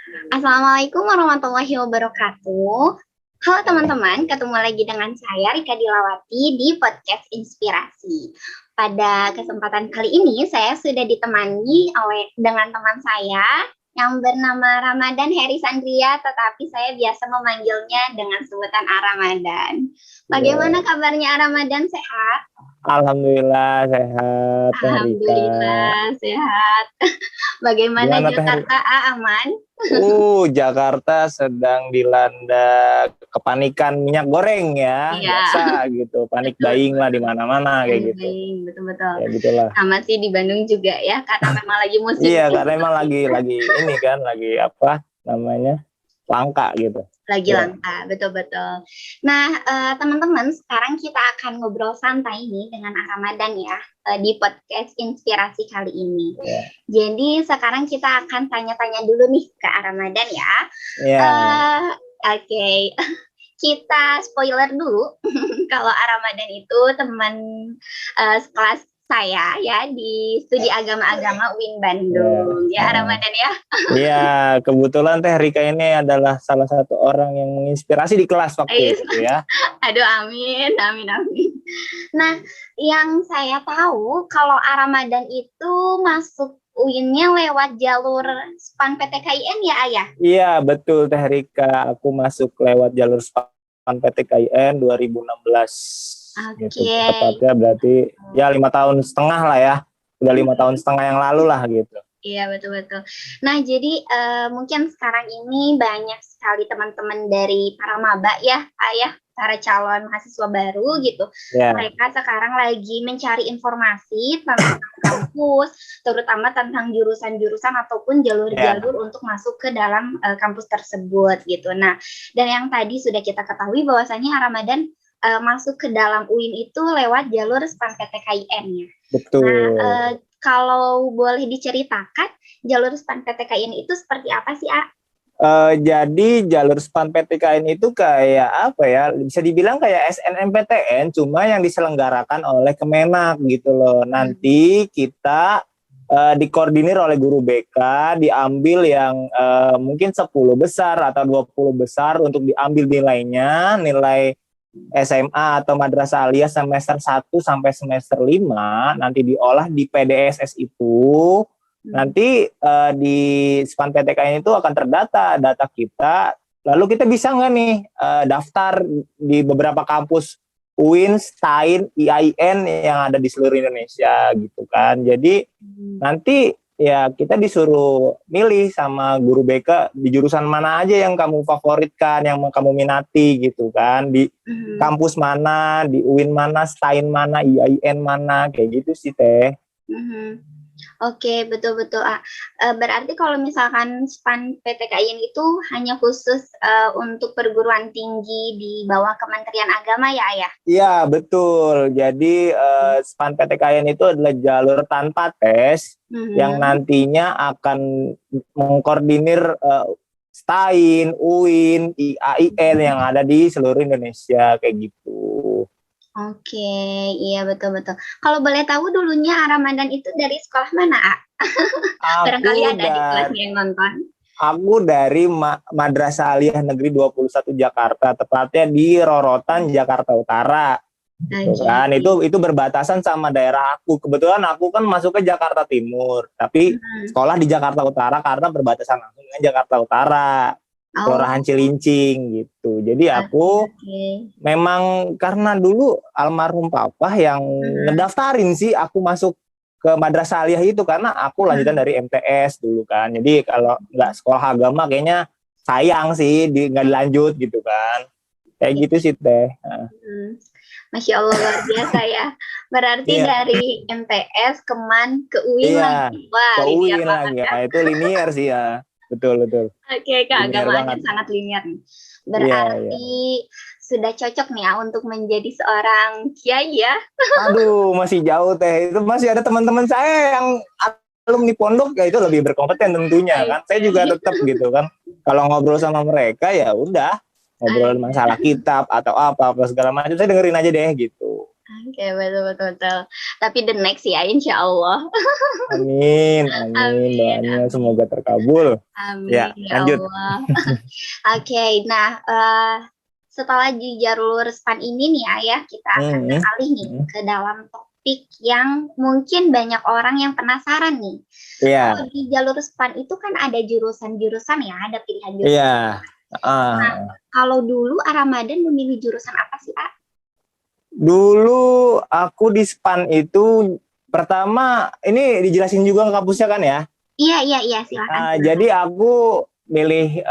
Assalamualaikum warahmatullahi wabarakatuh. Halo teman-teman, ketemu lagi dengan saya Rika Dilawati di podcast Inspirasi. Pada kesempatan kali ini saya sudah ditemani dengan teman saya yang bernama Ramadan Heri Sandria, tetapi saya biasa memanggilnya dengan sebutan Ramadan. Bagaimana kabarnya Ramadan? Sehat? Alhamdulillah sehat, Teh Rika. Alhamdulillah sehat. Bagaimana Gimana, Teh Jakarta? Aman? Jakarta sedang dilanda kepanikan minyak goreng ya, Iya. biasa gitu. Panik Betul. buying lah di mana-mana kayak gitu. Betul-betul. Ya gitulah. Sama sih di Bandung juga ya, karena memang lagi musim. Iya, karena emang lagi ini kan, lagi apa namanya, langka gitu. Lagi Ya. langka, betul-betul. Nah, teman-teman, sekarang kita akan ngobrol santai nih dengan Ramadan ya, di podcast Inspirasi kali ini. Ya. Jadi sekarang kita akan tanya-tanya dulu nih ke Ramadan ya. Ya. Oke. Kita spoiler dulu kalau Ramadan itu teman sekelas saya ya di studi agama-agama UIN Bandung. Ya Ramadan ya. Iya, kebetulan Teh Rika ini adalah salah satu orang yang menginspirasi di kelas waktu itu ya. Aduh, amin. Nah, yang saya tahu kalau Ramadan itu masuk UIN-nya lewat jalur SPAN PTKIN ya, Ayah? Iya, betul Teh Rika. Aku masuk lewat jalur SPAN PTKIN 2016. Oke. Gitu. Tepatnya berarti ya 5 tahun setengah lah ya. Udah 5 tahun setengah yang lalu lah gitu. Iya, betul-betul. Nah, jadi mungkin sekarang ini banyak sekali teman-teman dari para maba ya, Ayah, para calon mahasiswa baru gitu. Yeah. Mereka sekarang lagi mencari informasi tentang kampus, terutama tentang jurusan-jurusan ataupun jalur-jalur untuk masuk ke dalam kampus tersebut gitu. Nah, dan yang tadi sudah kita ketahui bahwasanya Ramadan masuk ke dalam UIN itu lewat jalur SPAN PTKIN-nya. Betul. Nah, kalau boleh diceritakan jalur SPAN PTKIN itu seperti apa sih, A? Jadi jalur SPAN PTKIN itu kayak apa ya, bisa dibilang kayak SNMPTN, cuma yang diselenggarakan oleh Kemenak gitu loh. Nanti kita dikoordinir oleh guru BK, diambil yang mungkin 10 besar atau 20 besar untuk diambil nilainya, nilai SMA atau Madrasah Aliyah semester 1 sampai semester 5 nanti diolah di PDSS itu. Nanti di SPAN PTKIN itu akan terdata data kita. Lalu kita bisa nggak nih daftar di beberapa kampus UIN, STAIN, IAIN yang ada di seluruh Indonesia gitu kan. Jadi nanti ya kita disuruh milih sama guru BK di jurusan mana aja yang kamu favoritkan, yang kamu minati gitu kan, di kampus mana, di UIN mana, STAIN mana, IAIN mana, kayak gitu sih Teh. Oke, betul-betul. Berarti kalau misalkan SPAN PTKIN itu hanya khusus untuk perguruan tinggi di bawah Kementerian Agama ya, Ayah? Iya, betul. Jadi SPAN PTKIN itu adalah jalur tanpa tes yang nantinya akan mengkoordinir STAIN, UIN, IAIN yang ada di seluruh Indonesia kayak gitu. Oke, iya betul-betul. Kalau boleh tahu dulunya Ramadan itu dari sekolah mana, A? Barangkali ada di kelasnya yang nonton. Aku dari Madrasah Aliyah Negeri 21 Jakarta, tepatnya di Rorotan, Jakarta Utara. Gitu kan. Itu berbatasan sama daerah aku. Kebetulan aku kan masuk ke Jakarta Timur, tapi sekolah di Jakarta Utara karena berbatasan langsung dengan Jakarta Utara. Kelurahan Cilincing gitu. Jadi aku memang karena dulu almarhum papa yang ngedaftarin sih aku masuk ke Madrasah Aliyah itu, karena aku lanjutan dari MTS dulu kan. Jadi kalau nggak sekolah agama kayaknya sayang sih nggak dilanjut gitu kan. Kayak gitu sih Teh. Masya Allah, luar biasa ya. Berarti dari MTS, Keman, ke UIN lagi. Wah, ke UIN lagi ya. Itu linear sih ya. Betul. Oke, keagamaannya sangat linear nih. Berarti sudah cocok nih ya untuk menjadi seorang kiai ya. Aduh, masih jauh Teh. Itu masih ada teman-teman saya yang alumni pondok ya, itu lebih berkompeten tentunya kan. Saya juga tetap gitu kan. Kalau ngobrol sama mereka ya udah ngobrol masalah kitab atau apa segala macam, saya dengerin aja deh gitu. Oke, betul. Tapi the next ya, insya Allah. Amin, Amin, doanya amin. semoga terkabul. Amin, Ya, ya lanjut. Allah. Oke, nah setelah di jalur span ini nih ya, kita akan beralih nih ke dalam topik yang mungkin banyak orang yang penasaran nih. Iya. Kalau di jalur span itu kan ada jurusan-jurusan ya, ada pilihan jurusan. Iya. Nah, kalau dulu Ramadan memilih jurusan apa sih, Pak? Dulu aku di span itu pertama, ini dijelasin juga kampusnya kan ya? Iya, silakan. Jadi aku milih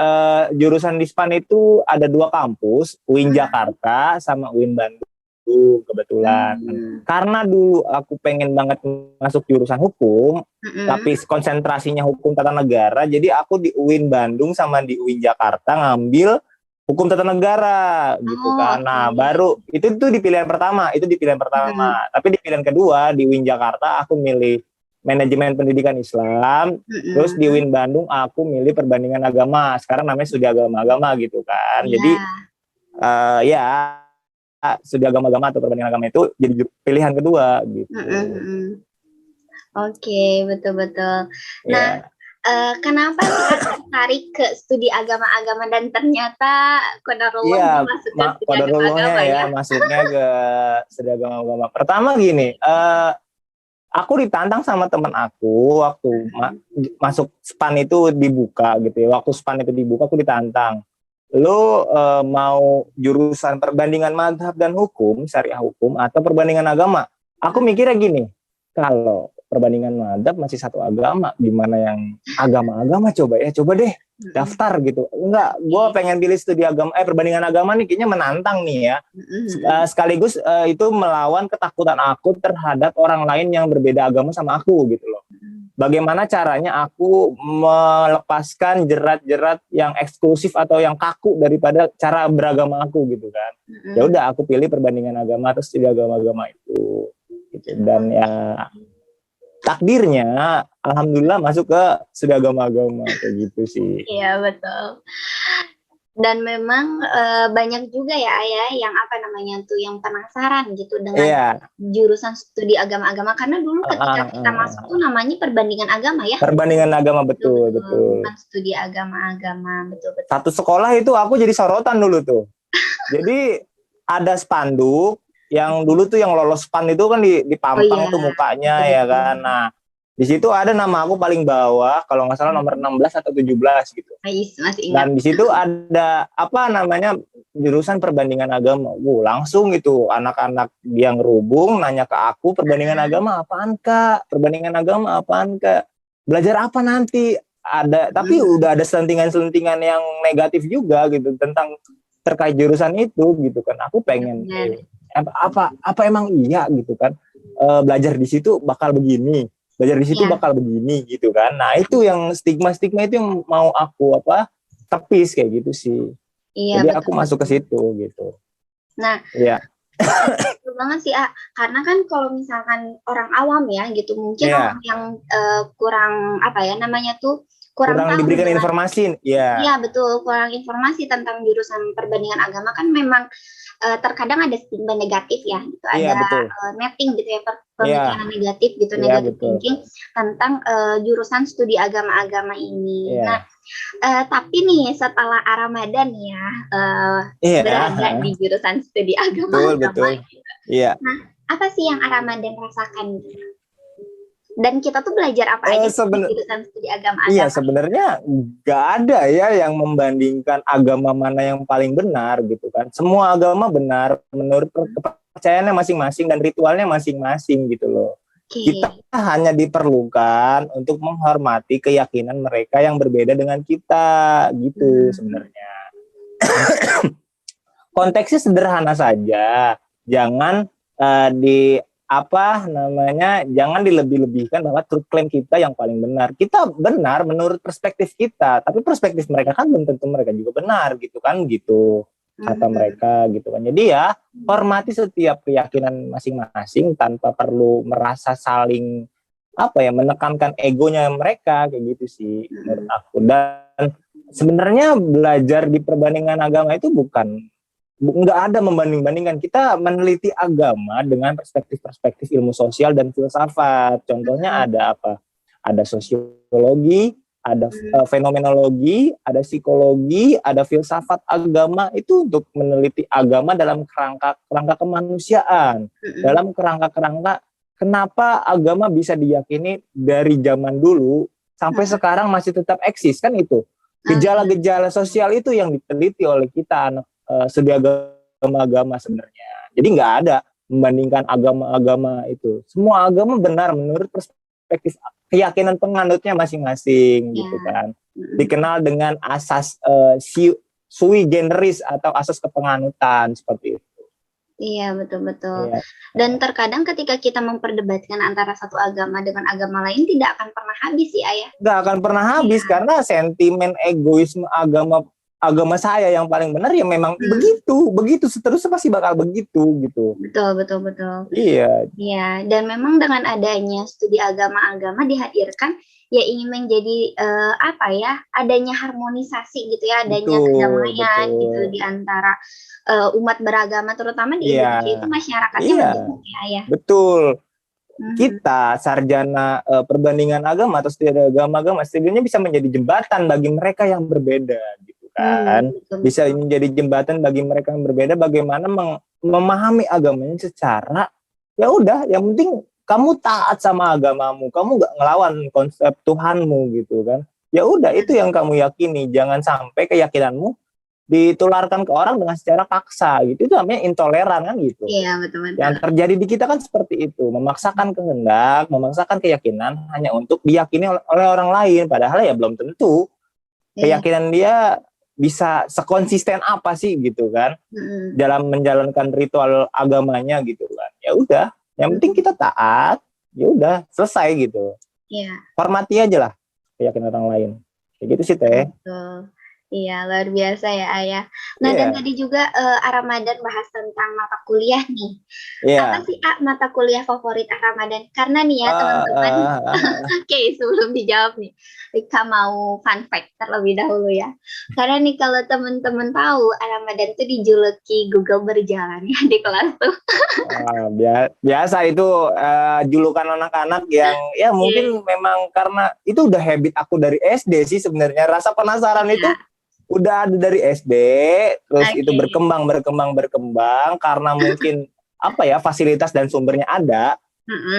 jurusan di span itu ada 2 kampus, UIN Jakarta sama UIN Bandung kebetulan. Karena dulu aku pengen banget masuk jurusan hukum, tapi konsentrasinya hukum tata negara, jadi aku di UIN Bandung sama di UIN Jakarta ngambil hukum tata negara gitu kan. Nah, baru itu tuh di pilihan pertama, Tapi di pilihan kedua di UIN Jakarta aku milih manajemen pendidikan Islam, terus di UIN Bandung aku milih perbandingan agama. Sekarang namanya studi agama-agama gitu kan. Jadi studi agama-agama atau perbandingan agama itu jadi pilihan kedua gitu. Oke, betul. Nah, kenapa tertarik ke studi agama-agama dan ternyata qadarullah masuk ke studi agama-agama ya? Masuknya ke studi agama-agama. Pertama gini, aku ditantang sama teman aku waktu masuk span itu dibuka gitu ya. Waktu span itu dibuka aku ditantang. Lo mau jurusan perbandingan mazhab dan hukum, syariah hukum atau perbandingan agama? Aku mikirnya gini, kalau perbandingan mazhab masih satu agama, gimana yang agama-agama coba deh daftar gitu. Enggak, gue pengen pilih studi agama, perbandingan agama nih kayaknya menantang nih ya. Sekaligus itu melawan ketakutan aku terhadap orang lain yang berbeda agama sama aku gitu loh. Bagaimana caranya aku melepaskan jerat-jerat yang eksklusif atau yang kaku daripada cara beragama aku gitu kan. Ya udah aku pilih perbandingan agama atau studi agama-agama itu gitu. Dan ya takdirnya alhamdulillah masuk ke studi agama-agama kayak gitu sih. Iya, betul. Dan memang banyak juga ya Ayah yang yang penasaran gitu dengan jurusan studi agama-agama, karena dulu ketika kita masuk tuh namanya perbandingan agama ya. Perbandingan agama betul. Bukan studi agama-agama, betul. Satu sekolah itu aku jadi sorotan dulu tuh. Jadi ada spanduk yang dulu tuh yang lolos span itu kan dipampang tuh mukanya ya kan. Nah, di situ ada nama aku paling bawah, kalau nggak salah nomor 16 atau 17 gitu. Masih ingat. Dan di situ ada jurusan perbandingan agama. Langsung itu anak-anak yang ngerubung nanya ke aku, perbandingan agama apaan Kak? Perbandingan agama apaan Kak? Belajar apa nanti? Ada, tapi udah ada selentingan-selentingan yang negatif juga gitu tentang terkait jurusan itu gitu kan. Aku pengen apa emang iya gitu kan? Belajar di situ bakal begini. Belajar di situ bakal begini gitu kan. Nah, itu yang stigma-stigma itu yang mau aku tepis kayak gitu sih. Iya, jadi betul. Aku masuk ke situ gitu. Nah, betul banget sih, karena kan kalau misalkan orang awam ya gitu, mungkin orang yang kurang kurang diberikan informasi. Iya, betul, kurang informasi tentang jurusan perbandingan agama kan memang terkadang ada stigma negatif ya gitu, ada mapping gitu ya, pemikiran negatif gitu, negatif thinking tentang jurusan studi agama-agama ini. Nah, tapi nih setelah Ramadan ya berada di jurusan studi agama-agama gitu. Nah, apa sih yang Ramadan rasakan gitu? Dan kita tuh belajar apa aja di jurusan studi agama-agama? Iya, sebenarnya nggak ada ya yang membandingkan agama mana yang paling benar gitu kan. Semua agama benar menurut kepercayaannya masing-masing dan ritualnya masing-masing gitu loh. Kita hanya diperlukan untuk menghormati keyakinan mereka yang berbeda dengan kita gitu sebenarnya. Konteksnya sederhana saja. Jangan jangan dilebih-lebihkan bahwa truth claim kita yang paling benar. Kita benar menurut perspektif kita, tapi perspektif mereka kan belum tentu mereka juga benar gitu kan, gitu kata mereka gitu kan. Jadi ya hormati setiap keyakinan masing-masing tanpa perlu merasa saling menekankan egonya mereka kayak gitu sih menurut aku. Dan sebenarnya belajar di perbandingan agama itu bukan nggak ada membanding-bandingkan. Kita meneliti agama dengan perspektif-perspektif ilmu sosial dan filsafat. Contohnya ada apa? Ada sosiologi, ada fenomenologi, ada psikologi, ada filsafat agama. Itu untuk meneliti agama dalam kerangka kemanusiaan, dalam kerangka kenapa agama bisa diyakini dari zaman dulu sampai sekarang masih tetap eksis, kan itu. Gejala-gejala sosial itu yang diteliti oleh kita anak studi agama sebenarnya. Jadi nggak ada membandingkan agama-agama itu. Semua agama benar menurut perspektif keyakinan penganutnya masing-masing gitu kan. Dikenal dengan asas sui generis atau asas kepenganutan seperti itu. Iya, betul-betul. Iya. Dan terkadang ketika kita memperdebatkan antara satu agama dengan agama lain tidak akan pernah habis sih, Ayah. Nggak akan pernah habis karena sentimen egoisme agama saya yang paling benar ya memang begitu seterusnya pasti bakal begitu gitu. Betul. Iya, dan memang dengan adanya studi agama-agama dihadirkan ya ingin menjadi adanya harmonisasi gitu ya, adanya kedamaian gitu di antara umat beragama, terutama di Indonesia itu masyarakatnya majemuk ya. Betul. Kita sarjana perbandingan agama atau studi agama setidaknya bisa menjadi jembatan bagi mereka yang berbeda gitu kan. Bisa menjadi jembatan bagi mereka yang berbeda bagaimana memahami agamanya secara ya udah yang penting kamu taat sama agamamu, kamu gak ngelawan konsep Tuhanmu gitu kan. Ya udah itu yang kamu yakini, jangan sampai keyakinanmu ditularkan ke orang dengan secara paksa gitu. Itu namanya intoleran kan gitu. Iya, betul. Yang terjadi di kita kan seperti itu, memaksakan kehendak, memaksakan keyakinan hanya untuk diyakini oleh orang lain, padahal ya belum tentu keyakinan dia bisa sekonsisten apa sih gitu kan dalam menjalankan ritual agamanya gitu kan. Ya udah, yang penting kita taat, ya udah selesai gitu. Iya. Hormati aja lah keyakinan orang lain. Kayak gitu sih Teh. Betul. Iya, luar biasa ya Ayah. Nah, dan tadi juga Ramadan bahas tentang mata kuliah nih. Apa sih mata kuliah favorit Ramadan? Karena nih ya teman-teman, oke, sebelum dijawab nih, Rika mau fun fact terlebih dahulu ya. Karena nih kalau teman-teman tahu, Ramadan tuh dijuluki Google berjalan ya di kelas tuh. Biasa itu julukan anak-anak yang ya mungkin memang karena itu udah habit aku dari SD sih sebenarnya. Rasa penasaran itu udah ada dari SD, terus itu berkembang karena mungkin fasilitas dan sumbernya ada.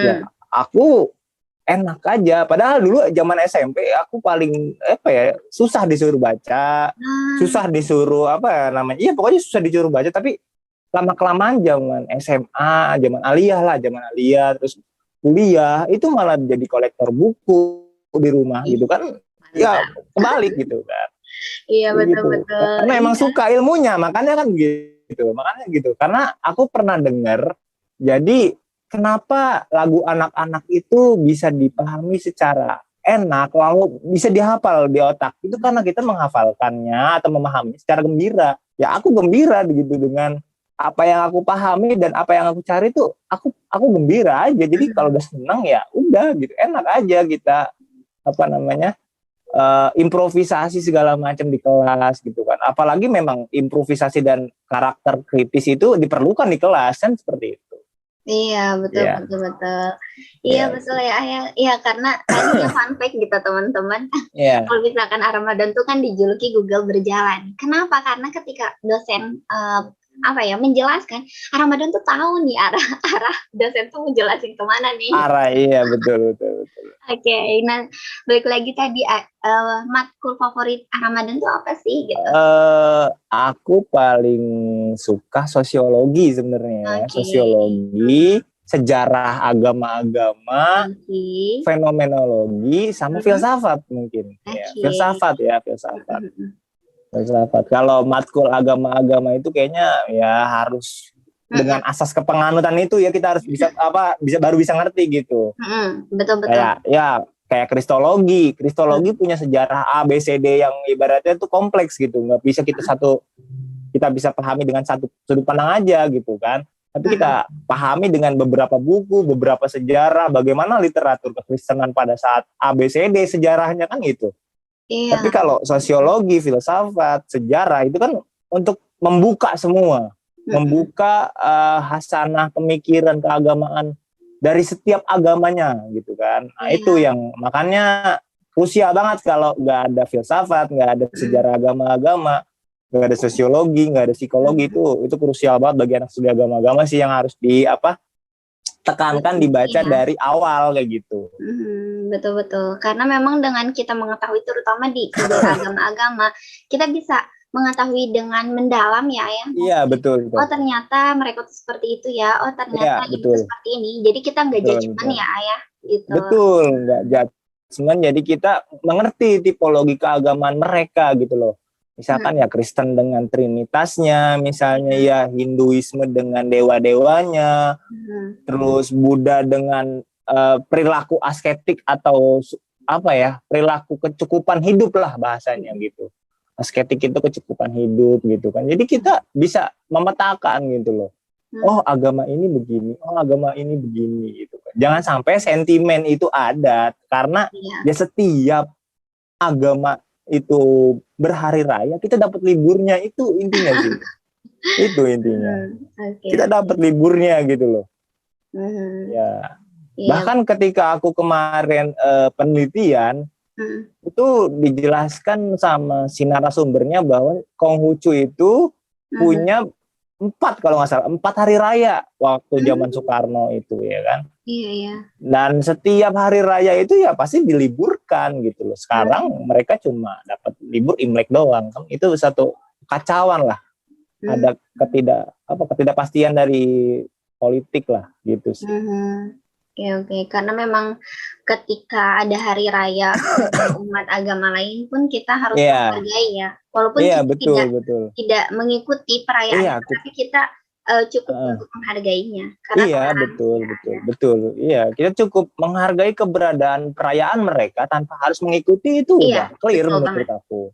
Ya aku enak aja. Padahal dulu zaman SMP aku paling susah disuruh baca, susah disuruh pokoknya susah disuruh baca. Tapi lama-kelamaan zaman SMA, zaman aliyah, terus kuliah itu malah jadi kolektor buku di rumah gitu kan. Ya kebalik gitu kan. Iya, betul. Karena emang suka ilmunya, makanya kan gitu. Karena aku pernah dengar, jadi kenapa lagu anak-anak itu bisa dipahami secara enak, lalu bisa dihafal di otak, itu karena kita menghafalkannya atau memahami secara gembira. Ya aku gembira gitu dengan apa yang aku pahami dan apa yang aku cari tuh, aku gembira aja. Jadi kalau udah senang ya udah gitu, enak aja kita improvisasi segala macam di kelas gitu kan. Apalagi memang improvisasi dan karakter kritis itu diperlukan di kelas kan seperti itu. Iya, betul. Iya, betul ya Ayah. Iya, karena tadinya fun fact gitu teman-teman. Kalau misalkan Ramadan tuh kan dijuluki Google berjalan. Kenapa? Karena ketika dosen menjelaskan, Ramadan tuh tahu nih arah dosen tuh menjelasin kemana nih. Iya, betul. Oke, nah balik lagi tadi matkul favorit Ramadan tuh apa sih gitu? Aku paling suka sosiologi sebenarnya. Sosiologi, sejarah agama-agama, fenomenologi, sama filsafat mungkin. Filsafat. Kalau matkul agama-agama itu kayaknya ya harus dengan asas kepenganutan itu ya kita harus baru bisa ngerti gitu. Betul. Kayak kristologi punya sejarah A B C D yang ibaratnya itu kompleks gitu, nggak bisa kita bisa pahami dengan satu sudut pandang aja gitu kan. Tapi kita pahami dengan beberapa buku, beberapa sejarah, bagaimana literatur kekristenan pada saat A B C D sejarahnya kan gitu. Tapi kalau sosiologi, filsafat, sejarah itu kan untuk membuka semua, membuka hasanah pemikiran keagamaan dari setiap agamanya gitu kan. Nah, itu yang makanya krusial banget kalau nggak ada filsafat, nggak ada sejarah agama-agama, nggak ada sosiologi, nggak ada psikologi, itu krusial banget bagi anak studi agama-agama sih yang harus tekankan dibaca dari awal kayak gitu. Betul-betul. Karena memang dengan kita mengetahui terutama di kedua agama-agama, kita bisa mengetahui dengan mendalam ya. Iya, betul. Oh ternyata mereka tuh seperti itu ya. Oh ternyata itu seperti ini. Jadi kita nggak judgement ya ayah. Gitu. Betul, nggak judgement. Jadi kita mengerti tipologi keagamaan mereka gitu loh. Misalkan ya Kristen dengan trinitasnya, misalnya ya Hinduisme dengan dewa-dewanya, terus Buddha dengan perilaku asketik atau perilaku kecukupan hidup lah bahasanya gitu. Asketik itu kecukupan hidup gitu kan. Jadi kita bisa memetakan gitu loh. Oh agama ini begini, oh agama ini begini gitu kan. Jangan sampai sentimen itu ada karena ya setiap agama itu berhari raya kita dapat liburnya, itu intinya sih. Itu intinya. Kita dapat liburnya gitu loh. Ya. Bahkan ketika aku kemarin penelitian itu dijelaskan sama si narasumbernya bahwa Konghucu itu punya 4 kalau nggak salah 4 hari raya waktu zaman Soekarno itu ya kan. Iya. Dan setiap hari raya itu ya pasti diliburkan gitu loh. Sekarang mereka cuma dapat libur Imlek doang kan. Itu satu kacauan lah. Ada ketidakpastian dari politik lah gitu sih. Oke. Karena memang ketika ada hari raya umat agama lain pun kita harus menghargai ya. Walaupun kita tidak mengikuti perayaan, tapi kita cukup untuk menghargainya. Karena betul. Iya, kita cukup menghargai keberadaan perayaan mereka tanpa harus mengikuti itu udah clear menurut aku.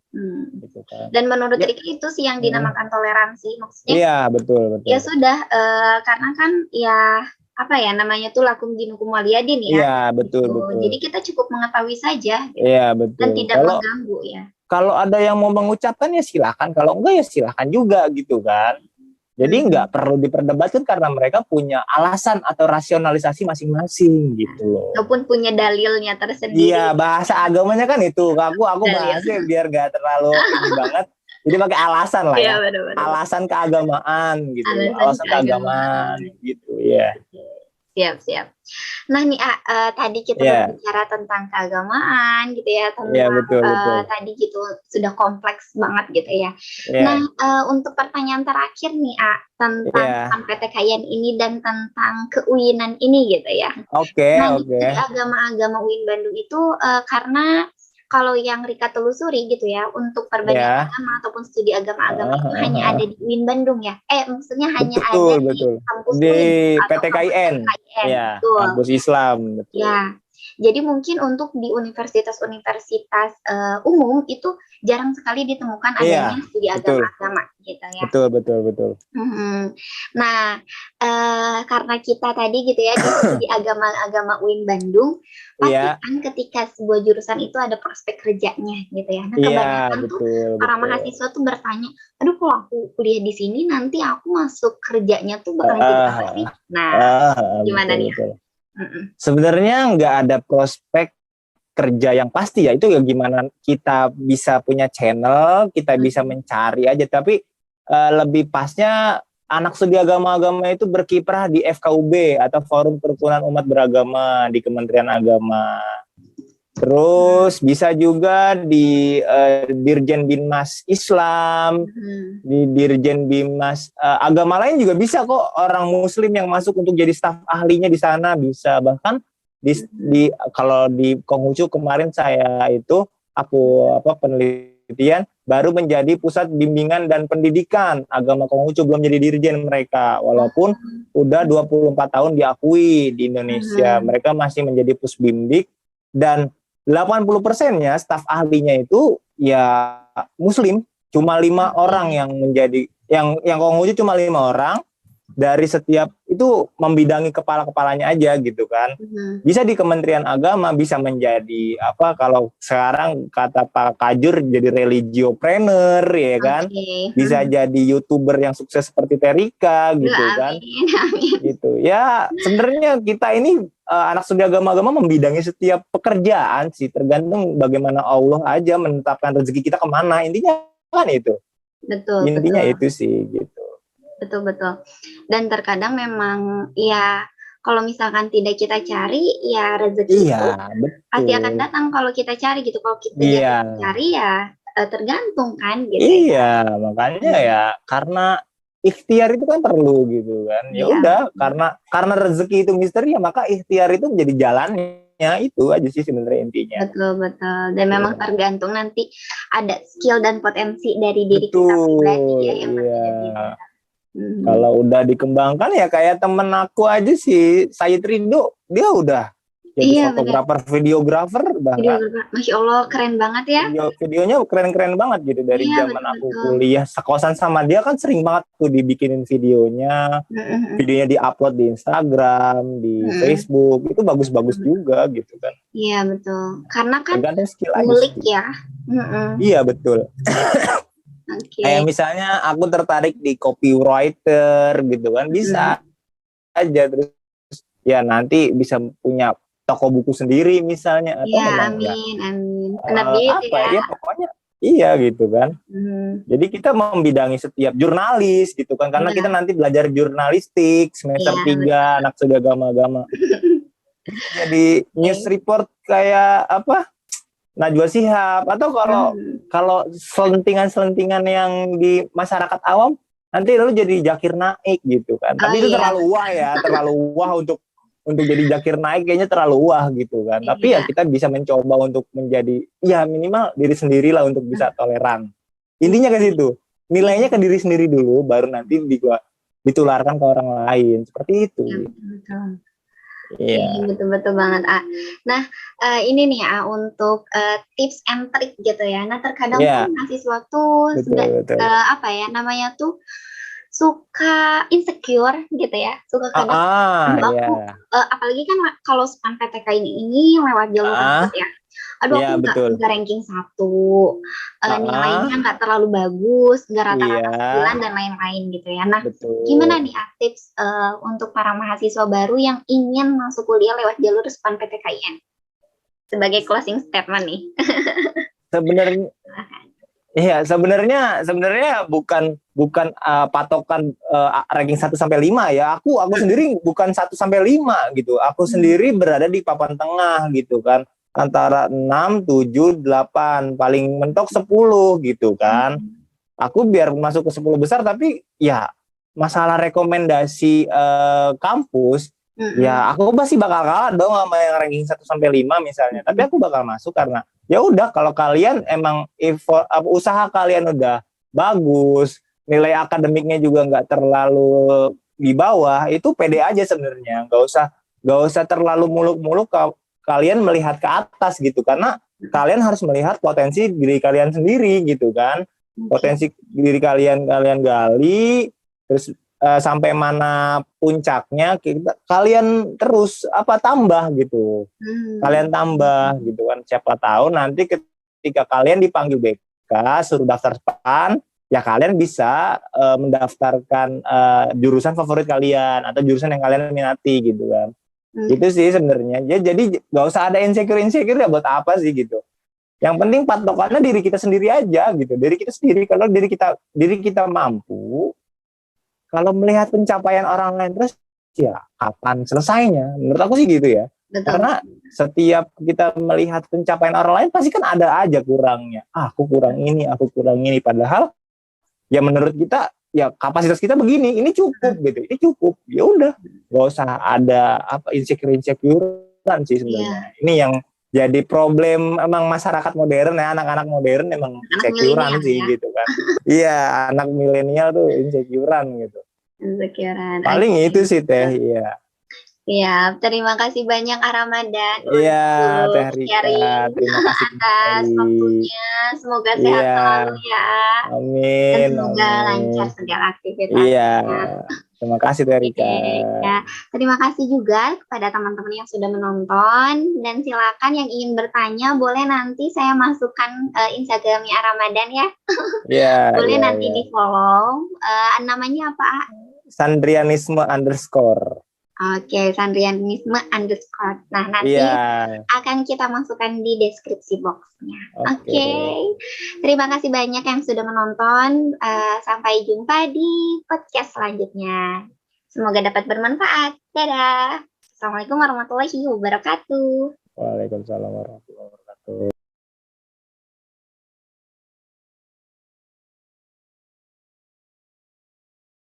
Gitu kan. Dan menurut Rika itu sih yang dinamakan toleransi, maksudnya. Iya, betul. Ya sudah, karena kan ya namanya tuh lakum dinukum waliyadin ya. Iya, betul. Jadi kita cukup mengetahui saja gitu. Iya, betul. Dan tidak mengganggu ya. Kalau ada yang mau mengucapkan ya silakan, kalau enggak ya silakan juga gitu kan. Jadi enggak perlu diperdebatkan karena mereka punya alasan atau rasionalisasi masing-masing gitu loh. Walaupun punya dalilnya tersendiri. Iya, bahasa agamanya kan itu. Aku bahasnya biar enggak terlalu ini banget. Jadi pakai alasan lah ya. Bener. Alasan keagamaan gitu. Alasan keagamaan gitu ya. Siap. Nah nih tadi kita berbicara tentang keagamaan gitu ya, tentang betul. Tadi gitu sudah kompleks banget gitu ya. Nah untuk pertanyaan terakhir nih tentang PTKIN ini dan tentang keuinan ini gitu ya. Oke. Di agama-agama UIN Bandung itu karena kalau yang Rika telusuri gitu ya, untuk perbedaan agama ataupun studi agama-agama itu hanya ada di UIN Bandung ya. Maksudnya hanya ada di kampus di UIN PTKIN. Ya, kampus Islam. Betul. Ya. Jadi mungkin untuk di universitas-universitas umum itu jarang sekali ditemukan adanya studi agama-agama gitu ya. Betul. Nah, karena kita tadi gitu ya di studi agama-agama UIN Bandung, pasti kan ketika sebuah jurusan itu ada prospek kerjanya gitu ya. Nah, kebanyakan tuh para mahasiswa tuh bertanya, aduh kalau aku kuliah di sini nanti aku masuk kerjanya tuh bakal jadi apa sih? Nah, gimana nih? Sebenarnya nggak ada prospek kerja yang pasti ya, itu ya gimana kita bisa punya channel, kita bisa mencari aja, tapi lebih pasnya anak studi agama-agama itu berkiprah di FKUB atau Forum Kerukunan Umat Beragama di Kementerian Agama. Terus bisa juga di Dirjen Binmas Islam, di Dirjen Binmas agama lain juga bisa kok, orang Muslim yang masuk untuk jadi staf ahlinya di sana bisa. Bahkan kalau di Konghucu kemarin aku penelitian baru menjadi pusat bimbingan dan pendidikan agama Konghucu, belum jadi dirjen mereka, walaupun udah 24 tahun diakui di Indonesia. Mereka masih menjadi pusbimdik dan 80%-nya staf ahlinya itu ya Muslim, cuma 5 orang yang menjadi yang Konghucu cuma 5 orang dari setiap itu membidangi kepala-kepalanya aja gitu kan. Bisa di Kementerian Agama, bisa menjadi apa, kalau sekarang kata Pak Kajur jadi religiopreneur ya kan. Bisa jadi YouTuber yang sukses seperti Terika gitu kan. Gitu. Ya sebenarnya kita ini anak studi agama-agama membidangi setiap pekerjaan sih, tergantung bagaimana Allah aja menetapkan rezeki kita kemana, intinya kan itu. Intinya itu sih gitu. Betul. Dan terkadang memang ya kalau misalkan tidak kita cari ya rezeki itu pasti akan datang kalau kita cari gitu. Kalau kita tidak cari ya tergantung kan gitu. Makanya ya karena ikhtiar itu kan perlu gitu kan. Ya udah, karena rezeki itu misteri ya maka ikhtiar itu menjadi jalannya, itu aja sih sebenarnya intinya. Betul. Dan memang tergantung nanti ada skill dan potensi dari diri kita pribadi ya yang berbeda-beda. Kalau udah dikembangkan ya kayak temen aku aja sih, Said Ridho, dia udah jadi fotografer, videografer bahkan. Masya Allah, keren banget ya. Videonya keren-keren banget gitu dari zaman aku kuliah sekosan sama dia kan sering banget tuh dibikinin videonya. Videonya diupload di Instagram, di Facebook, itu bagus-bagus juga gitu kan. Iya betul, karena kan ngulik ya. Iya betul. Kayak misalnya aku tertarik di copywriter gitu kan, bisa aja terus ya nanti bisa punya toko buku sendiri misalnya, atau amin. Pokoknya iya gitu kan. Jadi kita membidangi setiap jurnalis gitu kan, karena kita nanti belajar jurnalistik semester 3 anak studi agama-agama. Jadi news report kayak apa, Najwa Shihab, atau kalau selentingan-selentingan yang di masyarakat awam nanti lalu jadi Zakir Naik gitu kan. Tapi itu terlalu wah untuk jadi Zakir Naik, kayaknya terlalu wah gitu kan. Tapi ya kita bisa mencoba untuk menjadi ya minimal diri sendiri lah untuk bisa toleran. Intinya ke situ. Nilainya ke diri sendiri dulu, baru nanti ditularkan ke orang lain. Seperti itu. Iya, betul banget. Nah, ini nih untuk tips and trick gitu ya. Nah, terkadang kan mahasiswa tuh suka insecure gitu ya. Suka kadang aku apalagi kan kalau SPAN PTK ini lewat jalur rapid ya. Aduh, aku nggak ranking 1, nilainya nggak terlalu bagus, nggak rata-rata 9 dan lain-lain gitu ya. Nah, gimana nih tips untuk para mahasiswa baru yang ingin masuk kuliah lewat jalur SPAN PTKIN? Sebagai closing statement nih. Sebenarnya bukan patokan ranking 1 sampai 5 ya. Aku sendiri bukan 1 sampai 5 gitu. Aku sendiri berada di papan tengah gitu kan. Antara 6, 7, 8, paling mentok 10 gitu kan. Aku biar masuk ke 10 besar, tapi ya masalah rekomendasi kampus, ya aku pasti bakal kalah dong sama yang ranking 1 sampai 5 misalnya. Tapi aku bakal masuk karena ya udah, kalau kalian emang usaha kalian udah bagus, nilai akademiknya juga nggak terlalu di bawah, itu pede aja sebenarnya. Nggak usah terlalu muluk-muluk kalian melihat ke atas gitu, karena kalian harus melihat potensi diri kalian sendiri gitu kan. Potensi diri kalian gali, terus sampai mana puncaknya kalian terus tambah gitu. Kalian tambah gitu kan. Siapa tahu nanti ketika kalian dipanggil BK suruh daftar SPAN, ya kalian bisa mendaftarkan jurusan favorit kalian atau jurusan yang kalian minati gitu kan. Itu sih sebenarnya. Jadi nggak usah ada insecure ya, buat apa sih gitu. Yang penting patokannya diri kita sendiri aja gitu. Diri kita sendiri. Kalau diri kita mampu, kalau melihat pencapaian orang lain terus, ya kapan selesainya? Menurut aku sih gitu ya. Betul. Karena setiap kita melihat pencapaian orang lain pasti kan ada aja kurangnya. Aku kurang ini. Padahal ya menurut kita ya kapasitas kita begini, ini cukup gitu. Ini cukup. Ya udah, nggak usah ada insecurean sih sebenarnya. Ini yang jadi problem emang masyarakat modern ya, anak-anak modern emang insecurean sih ya. Gitu kan. Iya, anak milenial tuh insecurean gitu. Paling itu sih Teh, iya. Ya, terima kasih banyak Ramadan Iya, untuk Teh Rika, sharing terima kasih atas kembali. waktunya. Semoga sehat Iya, selalu ya, dan amin, semoga amin. lancar segala Iya, aktivitasnya. terima kasih Teh Rika. Oke, ya. Terima kasih juga kepada teman-teman yang sudah menonton, dan silakan yang ingin bertanya boleh nanti saya masukkan Instagramnya Ramadan ya. Iya, Boleh iya, nanti iya. di follow. Namanya apa? Sandrianisme_. Oke, Sandrianisme_. Nah, Iya, nanti akan kita masukkan di deskripsi boxnya. oke. Oke, terima kasih banyak yang sudah menonton. Sampai jumpa di podcast selanjutnya. Semoga dapat bermanfaat. Dadah. Assalamualaikum warahmatullahi wabarakatuh. Waalaikumsalam warahmatullahi wabarakatuh.